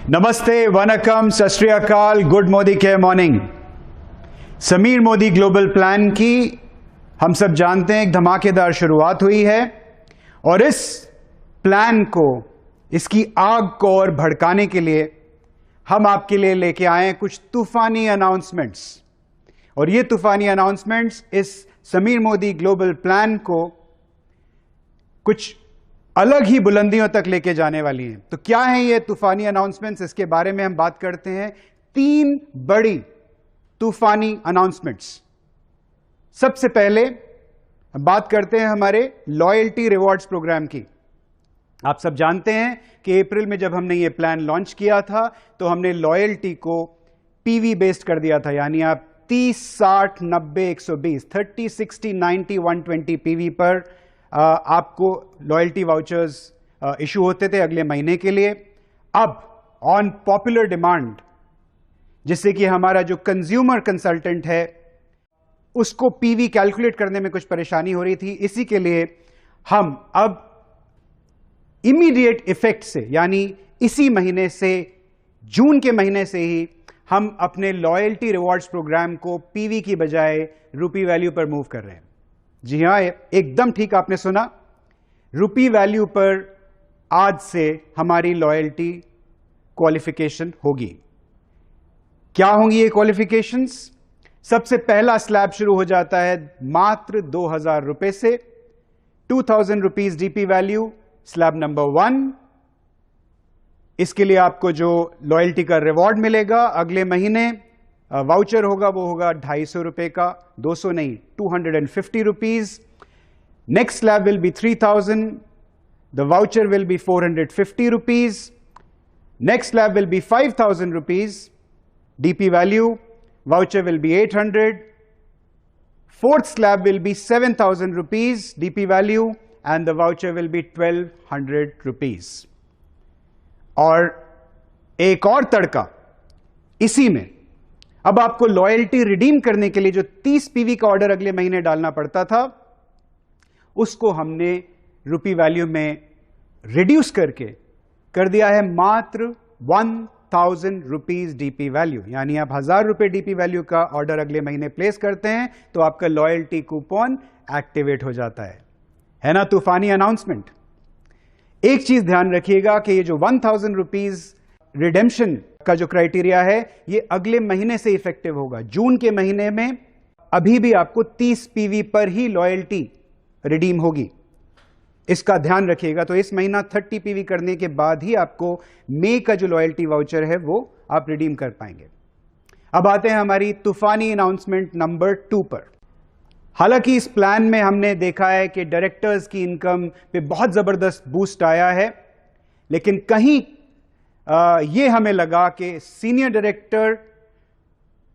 नमस्ते, वनकम, सत श्री अकाल, गुड मोदी के morning. Sameer Modi global plan की हम सब जानते हैं एक धमाकेदार शुरुआत हुई है और इस प्लान को, इसकी आग को और भड़काने के लिए हम आपके लिए लेके आए हैं कुछ तूफानी अनाउंसमेंट्स। और ये तूफानी अनाउंसमेंट्स इस समीर मोदी ग्लोबल प्लान को कुछ अलग ही बुलंदियों तक लेके जाने वाली हैं। तो क्या है ये तूफानी अनाउंसमेंट्स, इसके बारे में हम बात करते हैं। 3 बड़ी तूफानी अनाउंसमेंट्स। सबसे पहले हम बात करते हैं हमारे लॉयल्टी रिवॉर्ड्स प्रोग्राम की। आप सब जानते हैं कि अप्रैल में जब हमने ये प्लान लॉन्च किया था तो हमने लॉयल्टी को पीवी बेस्ड कर दिया था, यानी आप 30, 60, 90, 120, 30, 60, 90, 120 पीवी पर आपको लॉयल्टी वाउचर्स इशू होते थे अगले महीने के लिए। अब ऑन पॉपुलर डिमांड, जिससे कि हमारा जो कंज्यूमर कंसल्टेंट है उसको पीवी कैलकुलेट करने में कुछ परेशानी हो रही थी, इसी के लिए हम अब इमीडिएट इफेक्ट से, यानी इसी महीने से, जून के महीने से ही हम अपने लॉयल्टी रिवॉर्ड्स प्रोग्राम को पीवी की बजाय रुपी वैल्यू पर मूव कर रहे हैं। जी हां, एकदम ठीक आपने सुना, रुपी वैल्यू पर आज से हमारी लॉयल्टी क्वालिफिकेशन होगी। क्या होंगी ये क्वालिफिकेशंस? सबसे पहला स्लैब शुरू हो जाता है मात्र 2000 रुपए से, 2000 rupees DP value, slab number 1। इसके लिए आपको जो लॉयल्टी का रिवॉर्ड मिलेगा अगले महीने, वाउचर होगा, वो होगा 250 रुपए का, 200 नहीं, 250 rupees. Next slab will be 3000, the voucher will be 450 rupees. Next slab will be 5000 rupees DP value, voucher will be 800। Fourth slab will be 7000 rupees DP value and the voucher will be 1200 rupees. और एक और तड़का इसी में, अब आपको loyalty redeem करने के लिए जो 30 पीवी का ऑर्डर अगले महीने डालना पड़ता था, उसको हमने रुपी वैल्यू में रिड्यूस करके कर दिया है मात्र 1000 रुपीज डीपी वैल्यू। यानी आप 1000 रुपए डीपी वैल्यू का ऑर्डर अगले महीने प्लेस करते हैं तो आपका लॉयल्टी कूपन एक्टिवेट हो जाता है ना? तूफानी अनाउंसमेंट। एक चीज ध्यान रखिएगा कि ये जो 1000 रुपीज रिडेम्पशन का जो क्राइटेरिया है, ये अगले महीने से इफेक्टिव होगा। जून के महीने में अभी भी आपको 30 पीवी पर ही लॉयल्टी रिडीम होगी, इसका ध्यान रखिएगा। तो इस महीना 30 पीवी करने के बाद ही आपको मई का जो लॉयल्टी वाउचर है वो आप रिडीम कर पाएंगे। अब आते हैं हमारी तूफानी अनाउंसमेंट नंबर 2 पर। हालांकि इस प्लान में हमने देखा है कि डायरेक्टर्स की इनकम पे बहुत जबरदस्त बूस्ट आया है, लेकिन कहीं ये हमें लगा कि सीनियर डायरेक्टर,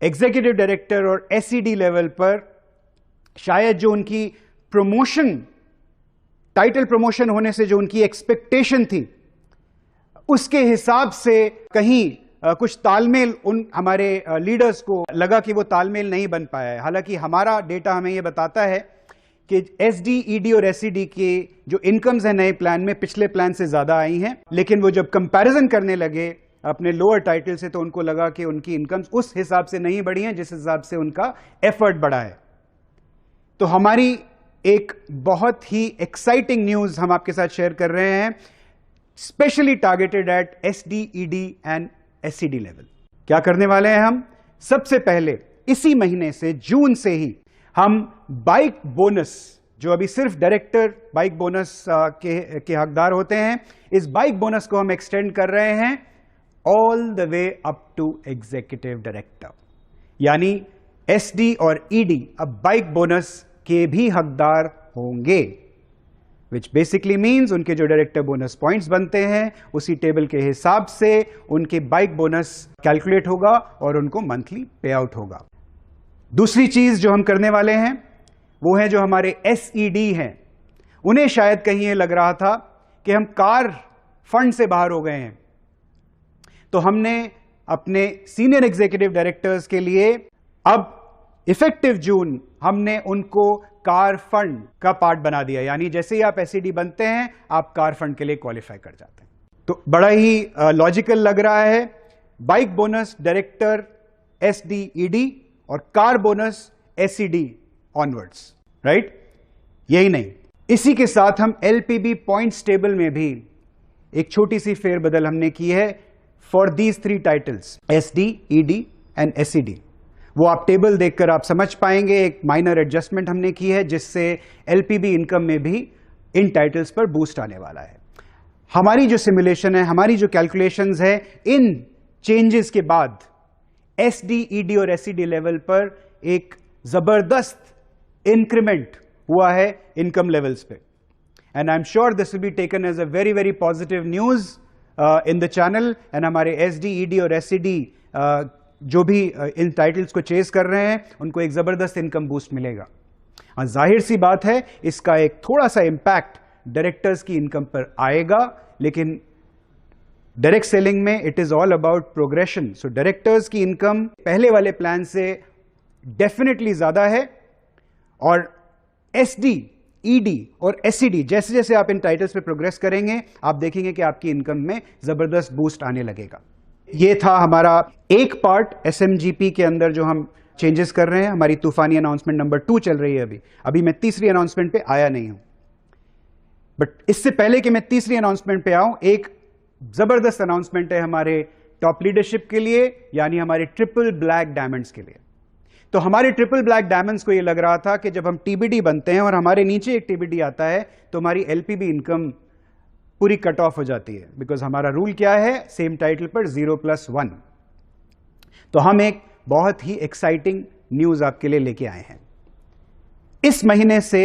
एग्जीक्यूटिव डायरेक्टर और एसईडी लेवल पर शायद जो उनकी प्रमोशन, टाइटल प्रमोशन होने से जो उनकी एक्सपेक्टेशन थी, उसके हिसाब से कहीं कुछ तालमेल उन हमारे लीडर्स को लगा कि वो तालमेल नहीं बन पाया है। हालांकि हमारा डेटा हमें ये बताता है कि एसडी, ईडी और एसईडी के जो इनकम्स हैं नए प्लान में पिछले प्लान से ज्यादा आई हैं, लेकिन वो जब कंपैरिजन करने लगे अपने लोअर टाइटल से तो उनको लगा कि उनकी इनकम्स उस हिसाब से नहीं बढ़ी हैं जिस हिसाब से उनका एफर्ट बढ़ा है। तो हमारी एक बहुत ही एक्साइटिंग न्यूज हम आपके साथ शेयर कर रहे हैं, specially targeted eight SD, ED and SED level. क्या करने वाले हैं हम? सबसे पहले इसी महीने से, जून से ही हम बाइक बोनस, जो अभी सिर्फ डायरेक्टर बाइक बोनस के हकदार होते हैं, इस बाइक बोनस को हम एक्सटेंड कर रहे हैं all the way up to executive director. यानी एसडी और ईडी अब बाइक बोनस के भी हकदार होंगे, विच बेसिकली मीन्स उनके जो डायरेक्टर बोनस पॉइंट्स बनते हैं उसी टेबल के हिसाब से उनके बाइक बोनस कैलकुलेट होगा और उनको मंथली पे आउट होगा। दूसरी चीज जो हम करने वाले हैं वो है जो हमारे एसईडी हैं, उन्हें शायद कहीं ये लग रहा था कि हम कार फंड से बाहर हो गए हैं, तो हमने अपने सीनियर एग्जीक्यूटिव डायरेक्टर्स के लिए अब इफेक्टिव जून हमने उनको कार फंड का पार्ट बना दिया। यानी जैसे ही आप एसईडी बनते हैं आप कार फंड के लिए क्वालिफाई कर जाते हैं। तो बड़ा ही लॉजिकल लग रहा है। बाइक बोनस डायरेक्टर SDED और car bonus SED onwards, right? यही नहीं, इसी के साथ हम LPB पॉइंट्स टेबल में भी एक छोटी सी फेरबदल हमने की है for these 3 titles SDED and SED। वो आप टेबल देखकर आप समझ पाएंगे, एक माइनर एडजस्टमेंट हमने की है जिससे LPB इनकम में भी इन टाइटल्स पर बूस्ट आने वाला है। हमारी जो सिमुलेशन है, हमारी जो कैलकुलेशंस है, इन चेंजेस के बाद SDED और SED लेवल पर एक जबरदस्त इंक्रीमेंट हुआ है इनकम लेवल्स पे, and I am sure this will be taken as a very very positive news in the channel. And हमारे SDED और SED जो भी इन टाइटल्स को चेस कर रहे हैं उनको एक जबरदस्त इनकम बूस्ट मिलेगा। हाँ, जाहिर सी बात है इसका एक थोड़ा सा इंपैक्ट डायरेक्टर्स की इनकम पर आएगा, लेकिन डायरेक्ट सेलिंग में it is all about progression. So directors की इनकम पहले वाले प्लान से डेफिनेटली ज्यादा है, और SDED और SED जैसे जैसे आप इन टाइटल्स पे प्रोग्रेस करेंगे आप देखेंगे कि आपकी इनकम में जबरदस्त बूस्ट आने लगेगा। ये था हमारा एक पार्ट SMGP के अंदर जो हम चेंजेस कर रहे हैं। हमारी तूफानी अनाउंसमेंट नंबर 2 चल रही है अभी मैं तीसरी अनाउंसमेंट पे आया नहीं हूं, बट इससे पहले कि मैं तीसरी अनाउंसमेंट पे आऊं, एक जबरदस्त अनाउंसमेंट है हमारे टॉप लीडरशिप के लिए, यानी हमारे ट्रिपल ब्लैक डायमंड्स के लिए। तो हमारे ट्रिपल ब्लैक डायमंड्स को यह लग रहा था कि जब हम TBD बनते हैं और हमारे नीचे एक TBD आता है तो हमारी LPB इनकम पूरी कट ऑफ हो जाती है, बिकॉज हमारा रूल क्या है, सेम टाइटल पर 0+1। तो हम एक बहुत ही एक्साइटिंग न्यूज आपके लिए लेके आए हैं। इस महीने से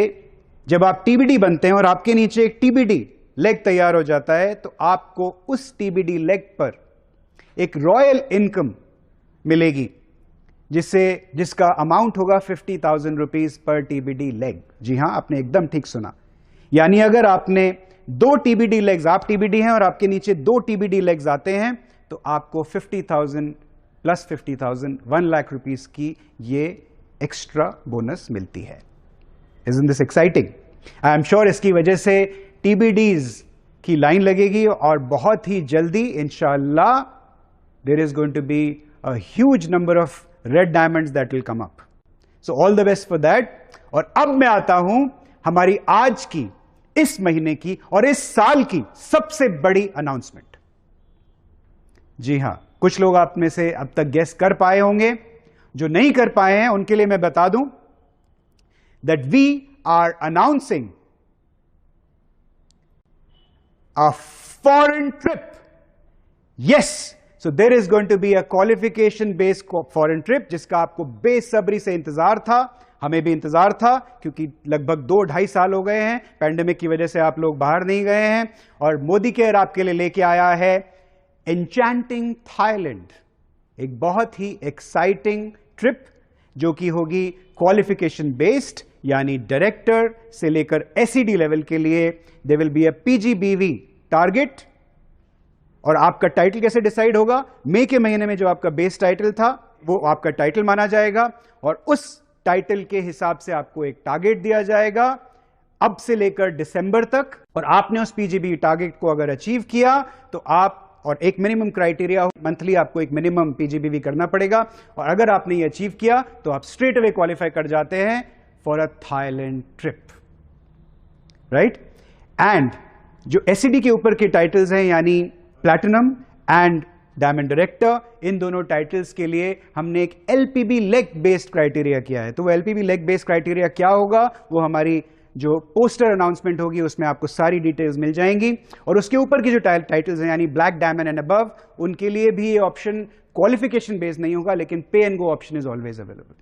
जब आप TBD बनते हैं और आपके नीचे एक TBD लेग तैयार हो जाता है तो आपको उस TBD लेग पर एक रॉयल इनकम मिलेगी, जिसका अमाउंट होगा 50,000 रुपीज पर TBD लेग। जी हां, आपने एकदम ठीक सुना। यानी अगर आपने 2 TBD लेग्स, आप TBD हैं और आपके नीचे 2 TBD लेग्स आते हैं, तो आपको 50,000 प्लस 50,000 1 लाख रुपीस की ये एक्स्ट्रा बोनस मिलती है। Isn't this exciting? I am sure इसकी वजह से TBDs की लाइन लगेगी और बहुत ही जल्दी इंशाअल्लाह there is going to be a huge number of red diamonds that will come up. So all the best for that. और अब मैं आता हूं हमारी आज की, इस महीने की और इस साल की सबसे बड़ी अनाउंसमेंट। जी हां, कुछ लोग आप में से अब तक गेस कर पाए होंगे, जो नहीं कर पाए हैं उनके लिए मैं बता दूं that we are announcing a foreign trip. Yes, so there is going to be a qualification based foreign trip, जिसका आपको बेसब्री से इंतजार था, हमें भी इंतजार था, क्योंकि लगभग 2-2.5 साल हो गए हैं, पैंडेमिक की वजह से आप लोग बाहर नहीं गए हैं, और मोदी केयर आपके लिए लेके आया है एन्चैंटिंग थाईलैंड, एक बहुत ही एक्साइटिंग ट्रिप जो कि होगी क्वालिफिकेशन बेस्ड, यानी डायरेक्टर से लेकर SED लेवल के लिए they will be a PGBV target. और आपका टाइटल कैसे डिसाइड होगा? मई के महीने में जो आपका बेस टाइटल था वो आपका टाइटल माना जाएगा, और उस टाइटल के हिसाब से आपको एक टारगेट दिया जाएगा अब से लेकर दिसंबर तक, और आपने उस PGB टारगेट को अगर अचीव किया तो आप, और एक मिनिमम क्राइटेरिया, मंथली आपको एक मिनिमम PGBV करना पड़ेगा, और अगर आपने ये अचीव किया तो आप स्ट्रेट अवे क्वालिफाई कर जाते हैं for a Thailand trip, right. And जो SED के ऊपर के टाइटल्स हैं, यानी प्लैटिनम एंड डायमंड डायरेक्टर, इन दोनों टाइटल्स के लिए हमने एक LPB लेग बेस्ड क्राइटेरिया किया है। तो वो LPB लेग बेस्ड क्राइटेरिया क्या होगा, वो हमारी जो पोस्टर अनाउंसमेंट होगी उसमें आपको सारी डिटेल्स मिल जाएंगी। और उसके ऊपर की जो टाइटल्स हैं, यानी ब्लैक डायमंड एंड अबव, उनके लिए भी ये ऑप्शन क्वालिफिकेशन बेस्ड नहीं होगा, लेकिन pay and go option is always available.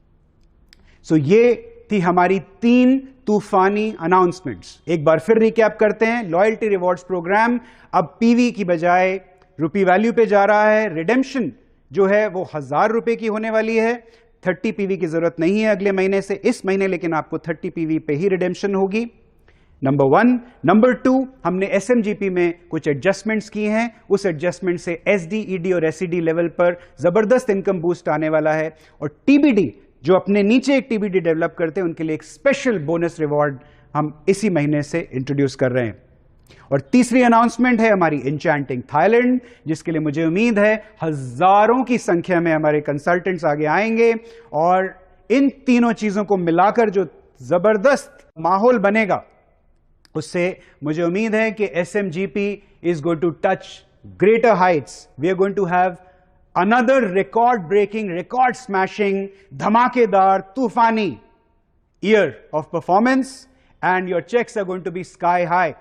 So ये थी हमारी 3 तूफानी अनाउंसमेंट्स। एक बार फिर रिकैप करते हैं। लॉयल्टी रिवॉर्ड्स प्रोग्राम अब PV की बजाय रुपी वैल्यू पे जा रहा है। रिडेम्पशन जो है वो 1000 रुपए की होने वाली है। 30 PV की जरूरत नहीं है अगले महीने से, इस महीने लेकिन आपको 30 PV पे ही रिडेम्पशन होगी, नंबर 1। नंबर 2, हमने SMGP में कुछ एडजस्टमेंट्स की हैं, उस एडजस्टमेंट से SDED और SED लेवल पर जबरदस्त इनकम बूस्ट आने वाला है। और TBD जो अपने नीचे एक TBD डेवलप करते हैं उनके लिए एक स्पेशल बोनस रिवॉर्ड हम इसी महीने से इंट्रोड्यूस कर रहे हैं। और तीसरी अनाउंसमेंट है हमारी इंचैंटिंग थाईलैंड, जिसके लिए मुझे उम्मीद है हजारों की संख्या में हमारे कंसल्टेंट्स आगे आएंगे और इन तीनों चीजों को मिलाकर जो जबरदस्त माहौल बनेगा, उससे मुझे उम्मीद है कि SMGP is going to touch greater heights. We are going to have another record breaking, record smashing, dhamakedar, tufani year of performance, and your checks are going to be sky high.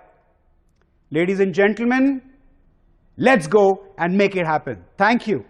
Ladies and gentlemen, let's go and make it happen. Thank you.